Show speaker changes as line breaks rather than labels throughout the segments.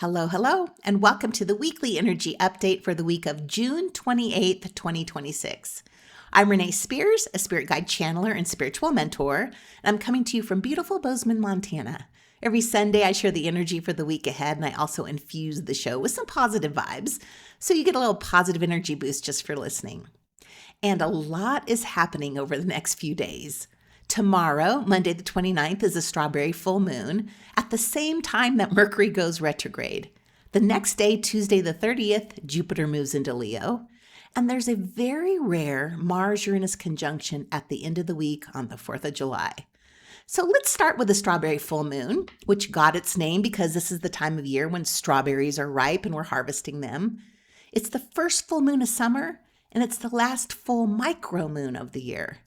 Hello, hello, and welcome to the weekly energy update for the week of June 28th, 2026. I'm Renee Spears, a spirit guide channeler and spiritual mentor, and I'm coming to you from beautiful Bozeman, Montana. Every Sunday, I share the energy for the week ahead, and I also infuse the show with some positive vibes, so you get a little positive energy boost just for listening. And a lot is happening over the next few days. Tomorrow, Monday the 29th, is a strawberry full moon at the same time that Mercury goes retrograde. The next day, Tuesday the 30th, Jupiter moves into Leo. And there's a very rare Mars-Uranus conjunction at the end of the week on the 4th of July. So let's start with the strawberry full moon, which got its name because this is the time of year when strawberries are ripe and we're harvesting them. It's the first full moon of summer, and it's the last full micro moon of the year.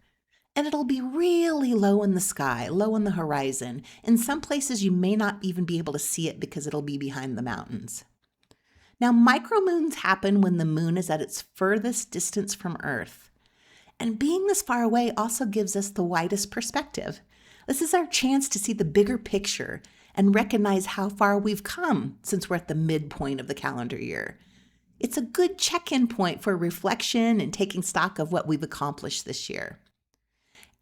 And it'll be really low in the sky, low on the horizon. In some places, you may not even be able to see it because it'll be behind the mountains. Now, micromoons happen when the moon is at its furthest distance from Earth. And being this far away also gives us the widest perspective. This is our chance to see the bigger picture and recognize how far we've come since we're at the midpoint of the calendar year. It's a good check-in point for reflection and taking stock of what we've accomplished this year.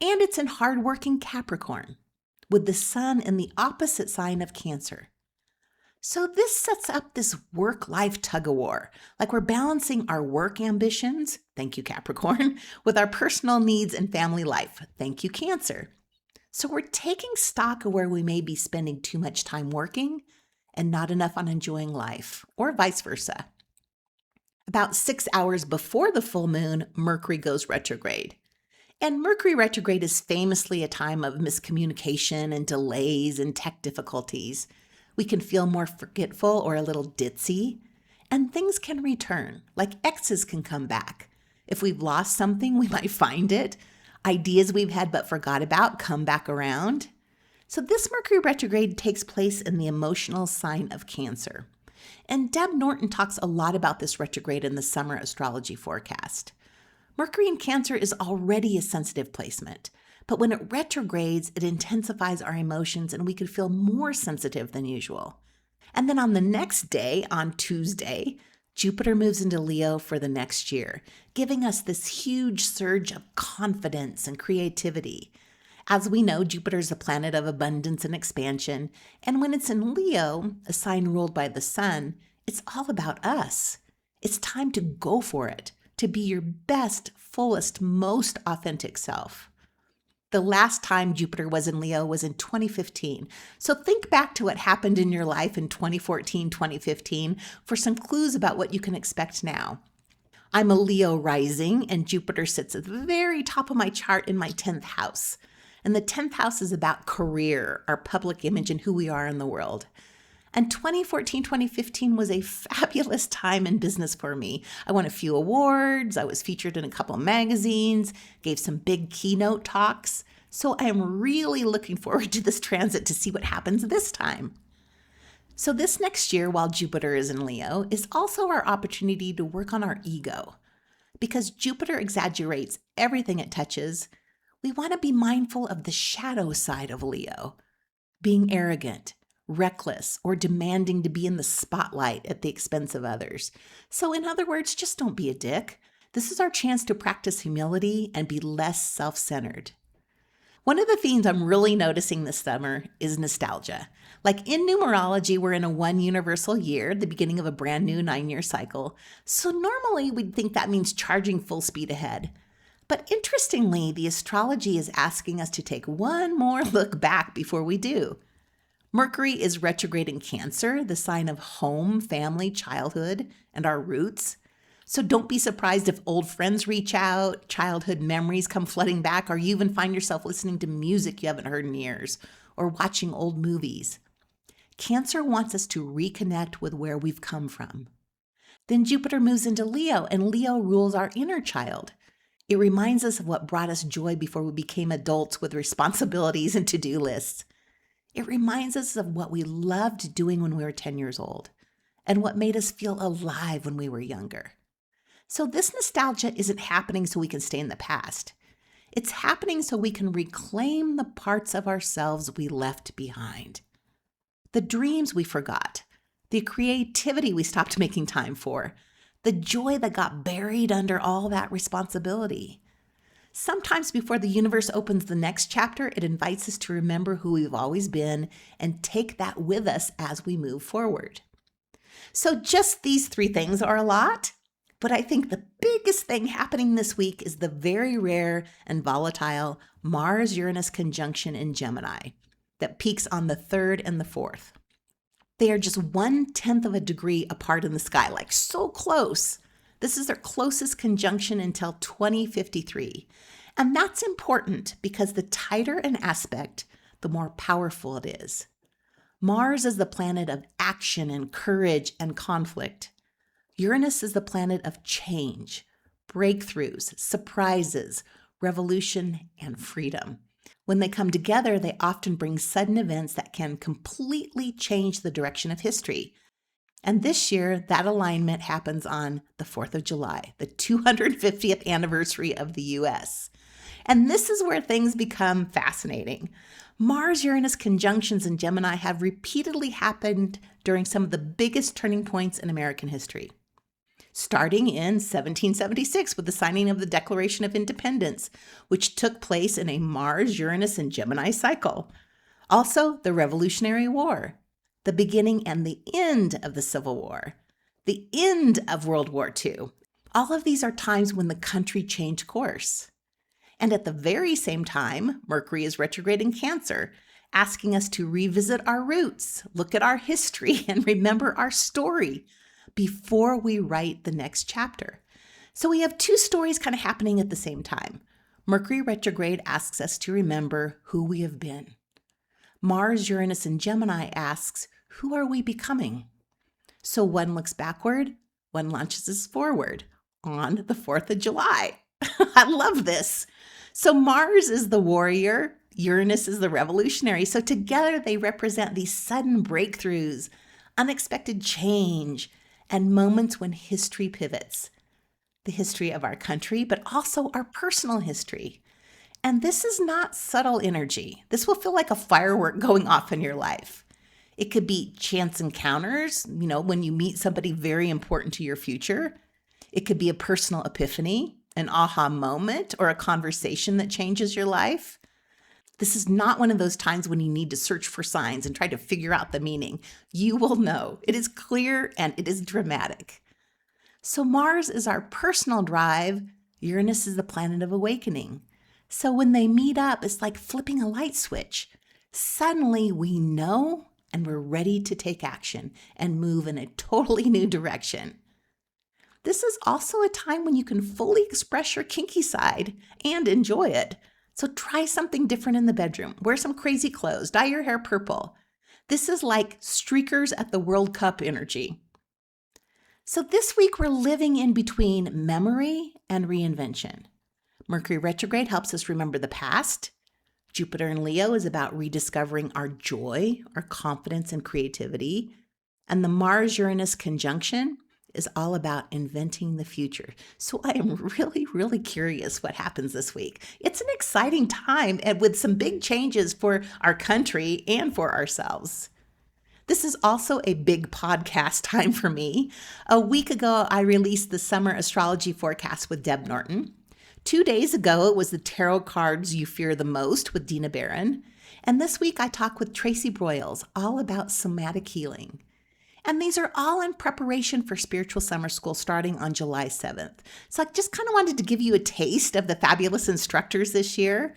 And it's in hardworking Capricorn, with the sun in the opposite sign of Cancer. So this sets up this work-life tug-of-war, like we're balancing our work ambitions, thank you Capricorn, with our personal needs and family life, thank you Cancer. So we're taking stock of where we may be spending too much time working and not enough on enjoying life, or vice versa. About 6 hours before the full moon, Mercury goes retrograde. And Mercury retrograde is famously a time of miscommunication and delays and tech difficulties. We can feel more forgetful or a little ditzy, and things can return, like exes can come back. If we've lost something, we might find it. Ideas we've had but forgot about come back around. So this Mercury retrograde takes place in the emotional sign of Cancer. And Deb Norton talks a lot about this retrograde in the summer astrology forecast. Mercury in Cancer is already a sensitive placement, but when it retrogrades, it intensifies our emotions and we could feel more sensitive than usual. And then on the next day, on Tuesday, Jupiter moves into Leo for the next year, giving us this huge surge of confidence and creativity. As we know, Jupiter is a planet of abundance and expansion, and when it's in Leo, a sign ruled by the sun, it's all about us. It's time to go for it, to be your best, fullest, most authentic self. The last time Jupiter was in Leo was in 2015. So think back to what happened in your life in 2014, 2015 for some clues about what you can expect now. I'm a Leo rising, and Jupiter sits at the very top of my chart in my 10th house. And the 10th house is about career, our public image, and who we are in the world. And 2014, 2015 was a fabulous time in business for me. I won a few awards, I was featured in a couple of magazines, gave some big keynote talks. So I am really looking forward to this transit to see what happens this time. So this next year, while Jupiter is in Leo, is also our opportunity to work on our ego. Because Jupiter exaggerates everything it touches, we want to be mindful of the shadow side of Leo, being arrogant, reckless, or demanding to be in the spotlight at the expense of others. So in other words, just don't be a dick. This is our chance to practice humility and be less self-centered. One of the themes I'm really noticing this summer is nostalgia. Like in numerology, we're in a one universal year, the beginning of a brand new 9-year cycle. So normally we'd think that means charging full speed ahead. But interestingly, the astrology is asking us to take one more look back before we do. Mercury is retrograde in Cancer, the sign of home, family, childhood, and our roots. So don't be surprised if old friends reach out, childhood memories come flooding back, or you even find yourself listening to music you haven't heard in years, or watching old movies. Cancer wants us to reconnect with where we've come from. Then Jupiter moves into Leo, and Leo rules our inner child. It reminds us of what brought us joy before we became adults with responsibilities and to-do lists. It reminds us of what we loved doing when we were 10 years old and what made us feel alive when we were younger. So this nostalgia isn't happening so we can stay in the past. It's happening so we can reclaim the parts of ourselves we left behind. The dreams we forgot, the creativity we stopped making time for, the joy that got buried under all that responsibility. Sometimes before the universe opens the next chapter, it invites us to remember who we've always been and take that with us as we move forward. So just these three things are a lot, but I think the biggest thing happening this week is the very rare and volatile Mars-Uranus conjunction in Gemini that peaks on the 3rd and the 4th. They are just 1/10 of a degree apart in the sky, like so close. This is their closest conjunction until 2053. And that's important because the tighter an aspect, the more powerful it is. Mars is the planet of action and courage and conflict. Uranus is the planet of change, breakthroughs, surprises, revolution, and freedom. When they come together, they often bring sudden events that can completely change the direction of history. And this year, that alignment happens on the 4th of July, the 250th anniversary of the US. And this is where things become fascinating. Mars-Uranus conjunctions in Gemini have repeatedly happened during some of the biggest turning points in American history. Starting in 1776 with the signing of the Declaration of Independence, which took place in a Mars, Uranus, and Gemini cycle. Also, the Revolutionary War, the beginning and the end of the Civil War, the end of World War II. All of these are times when the country changed course. And at the very same time, Mercury is retrograde in Cancer, asking us to revisit our roots, look at our history, and remember our story before we write the next chapter. So we have two stories kind of happening at the same time. Mercury retrograde asks us to remember who we have been. Mars, Uranus, and Gemini asks, who are we becoming? So one looks backward, one launches us forward on the 4th of July. I love this. So Mars is the warrior, Uranus is the revolutionary. So together they represent these sudden breakthroughs, unexpected change, and moments when history pivots. The history of our country, but also our personal history. And this is not subtle energy. This will feel like a firework going off in your life. It could be chance encounters, when you meet somebody very important to your future. It could be a personal epiphany, an aha moment, or a conversation that changes your life. This is not one of those times when you need to search for signs and try to figure out the meaning. You will know. It is clear and it is dramatic. So Mars is our personal drive. Uranus is the planet of awakening. So when they meet up, it's like flipping a light switch. Suddenly we know and we're ready to take action and move in a totally new direction. This is also a time when you can fully express your kinky side and enjoy it. So try something different in the bedroom. Wear some crazy clothes. Dye your hair purple. This is like streakers at the World Cup energy. So this week we're living in between memory and reinvention. Mercury retrograde helps us remember the past. Jupiter in Leo is about rediscovering our joy, our confidence, and creativity. And the Mars-Uranus conjunction is all about inventing the future. So I am really, really curious what happens this week. It's an exciting time and with some big changes for our country and for ourselves. This is also a big podcast time for me. A week ago, I released the summer astrology forecast with Deb Norton. 2 days ago, it was the tarot cards you fear the most with Dina Barron. And this week, I talk with Tracy Broyles all about somatic healing. And these are all in preparation for Spiritual Summer School starting on July 7th. So I just kind of wanted to give you a taste of the fabulous instructors this year.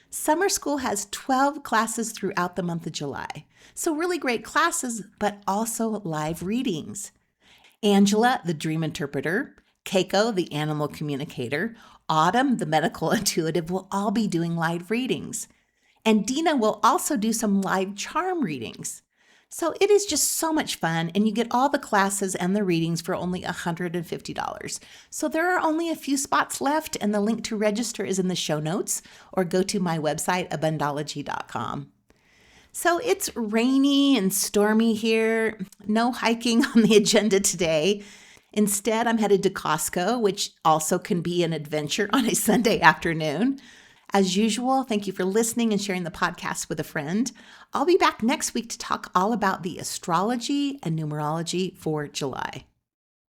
Summer School has 12 classes throughout the month of July. So really great classes, but also live readings. Angela, the dream interpreter, Keiko, the animal communicator, Autumn, the medical intuitive, will all be doing live readings. And Dina will also do some live charm readings. So it is just so much fun, and you get all the classes and the readings for only $150. So there are only a few spots left, and the link to register is in the show notes, or go to my website, Abundology.com. So it's rainy and stormy here. No hiking on the agenda today. Instead, I'm headed to Costco, which also can be an adventure on a Sunday afternoon. As usual, thank you for listening and sharing the podcast with a friend. I'll be back next week to talk all about the astrology and numerology for July.